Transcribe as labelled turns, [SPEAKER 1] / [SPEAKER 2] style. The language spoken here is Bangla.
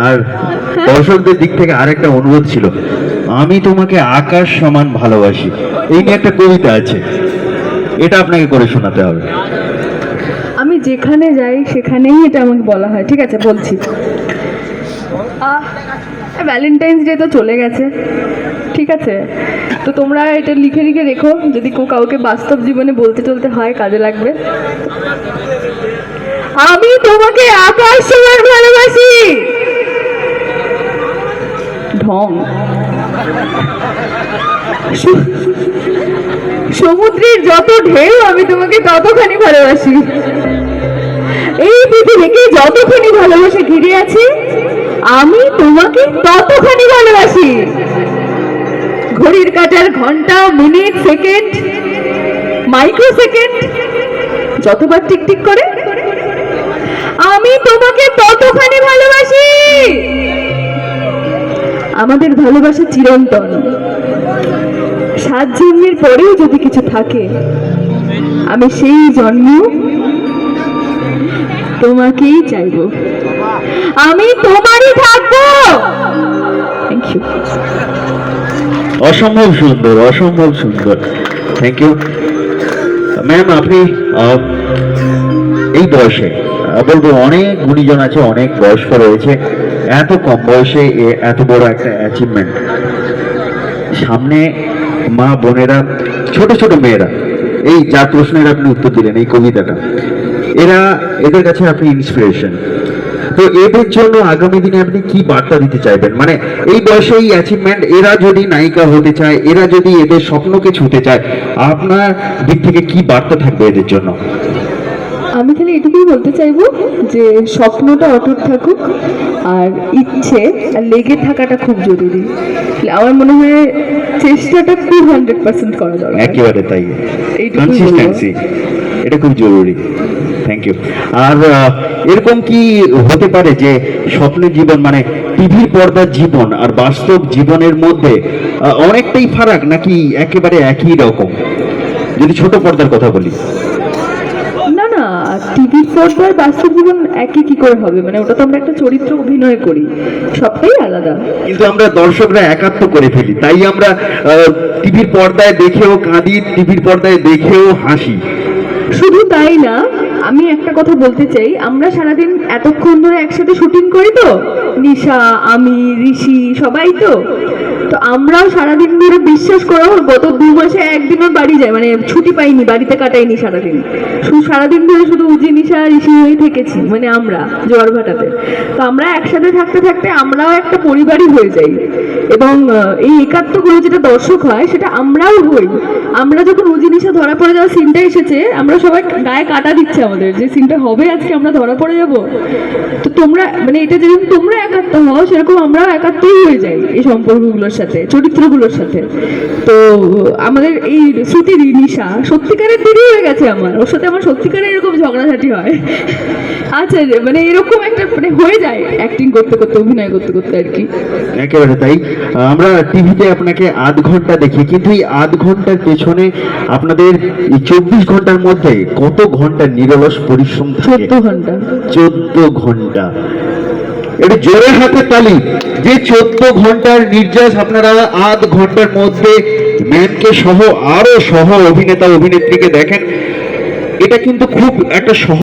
[SPEAKER 1] আর দর্শকদের দিক থেকে আরেকটা অনুরোধ ছিল, আমি তোমাকে আকাশ সমান ভালোবাসি, এই নিয়ে একটা কবিতা আছে, এটা আপনাকে করে শোনাতে হবে।
[SPEAKER 2] আমি যেখানে যাই সেখানেই এটা আমাকে বলা হয়। ঠিক আছে, বলছি। ভ্যালেন্টাইন্স ডে তো চলে গেছে, ঠিক আছে, তো তোমরা এটা লিখে লিখে রেখো, যদি কাউকে বাস্তব জীবনে বলতে চলতে হয় কাজে লাগবে। আমি তোমাকে আকাশ সমান ভালোবাসি। ঢং। সমুদ্রের যত ঢেউ আমি তোমাকে ততখানি ভালোবাসি। এই পৃথিবীকে যতখানি ভালোবাসা ঘিরে আছে আমি তোমাকে ততখানি ভালোবাসি। ঘড়ির কাঁটার ঘন্টা, মিনিট, সেকেন্ড, মাইক্রো সেকেন্ড যতবার টিকটিক করে আমি তোমাকে ততখানি ভালোবাসি। আমাদের ভালোবাসা চিরন্তন। 7 জন্মের পরেও যদি কিছু থাকে, আমি সেই জন্মেও তোমাকেই চাইবো, আমি তোমারই থাকবো। Thank you.
[SPEAKER 1] অসম্ভব সুন্দর, অসম্ভব সুন্দর, থ্যাংক ইউ ম্যাম। আপনি এই বয়সে বলবো, অনেক গুণীজন আছে, অনেক বয়স্ক রয়েছে, এত কম বয়সে এত বড় একটা অ্যাচিভমেন্ট। সামনে মা বোনেরা, ছোট ছোট মেয়েরা, এই যার প্রশ্নের আপনি উত্তর দিলেন, এই কবিতাটা, এদের কাছে আপনি ইন্সপিরেশন। তো এদের জন্য আগামী দিনে আপনি কি বার্তা দিতে চাইবেন? মানে এই বয়সে এই অ্যাচিভমেন্ট, এরা যদি নায়িকা হতে চায়, এরা যদি এদের স্বপ্নকে ছুঁতে চায়, আপনার দিক থেকে কি বার্তা থাকবে এদের জন্য?
[SPEAKER 2] আমি খালি এটুকুই বলতে চাইবো যে স্বপ্নটা অটুট থাকুক, আর ইচ্ছে আর লেগে থাকাটা খুব জরুরি। আমার মনে হয় চেষ্টাটা 200% করা দরকার।
[SPEAKER 1] একেবারে তাই,
[SPEAKER 2] এইটুকুই
[SPEAKER 1] কনসিস্টেন্সি, এটা খুব জরুরি। Thank you. আর এরকম কি হতে পারে যে স্বপ্নের জীবন, মানে টিভির পর্দার জীবন আর বাস্তব জীবনের মধ্যে অনেকটাই ফারাক, নাকি একেবারে একই রকম? যদি ছোট পর্দার কথা বলি।
[SPEAKER 2] না না, টিভি পর্দার বাস্তব জীবন একই কি করে হবে? মানে ওটা তো আমরা একটা চরিত্র অভিনয় করি, সবটাই আলাদা।
[SPEAKER 1] কিন্তু আমরা দর্শকরা একাত্ম করে ফেলি, তাই আমরা টিভির পর্দায় দেখেও কাঁদি, টিভির পর্দায় দেখেও হাসি।
[SPEAKER 2] শুধু তাই না, আমি একটা কথা বলতে চাই, আমরা সারাদিন এতক্ষণ ধরে একসাথে শুটিং করি, তো নিশা, আমি, ঋষি, সবাই তো আমরাও সারাদিন ধরে, বিশ্বাস করো, গত 2 মাসে একদিনও বাড়ি যায়, মানে ছুটি পাইনি, বাড়িতে কাটাইনি সারাদিন, সারাদিন ধরে শুধু উজি, নিশা, ঋষি হয়ে থেকেছি, মানে আমরা জোয়ার ভাটাতে। তো আমরা একসাথে থাকতে থাকতে আমরাও একটা পরিবারই হয়ে যাই, এবং এই একাত্মগুলো যেটা দর্শক হয় সেটা আমরাও হই। আমরা যখন উজি, নিশা ধরা পড়ে যাওয়ার সিনটা এসেছে, আমরা সবাই গায়ে কাটা দিচ্ছে আমাদের, যে সিনটা হবে আজকে আমরা ধরা পড়ে যাব। তো তোমরা, মানে এটা যেরকম তোমরা একাত্ম হও, সেরকম আমরাও একাত্মই হয়ে যাই এই সম্পর্কগুলোর সাথে, চরিত্রগুলোর সাথে। তো আমাদের এই শ্রুতি নিশা সত্যিকারের দিদি হয়ে গেছে আমার, ওর সাথে আমার সত্যিকারের এরকম ঝগড়াঝাটি হয়। আচ্ছা, মানে এরকম একটা মানে হয়ে যায় অ্যাক্টিং করতে করতে, অভিনয় করতে করতে আর কি।
[SPEAKER 1] একেবারে তাই। আমরা টিভিতে আপনাকে 8 ঘন্টা দেখি, কিন্তু এই 8 ঘন্টার পেছনে আপনাদের এই 24 ঘন্টার মধ্যে কত ঘন্টা নিরলস পরিশ্রম থাকে?
[SPEAKER 2] 14 ঘন্টা।
[SPEAKER 1] 14 ঘন্টা। এটা জোরে হাতে তালি, যে 14 ঘন্টার নির্যাস আপনারা 8 ঘন্টার মধ্যে ম্যামকে সহ আরো সহ অভিনেতা অভিনেত্রীকে দেখেন। এটা কিন্তু খুব একটা সহজ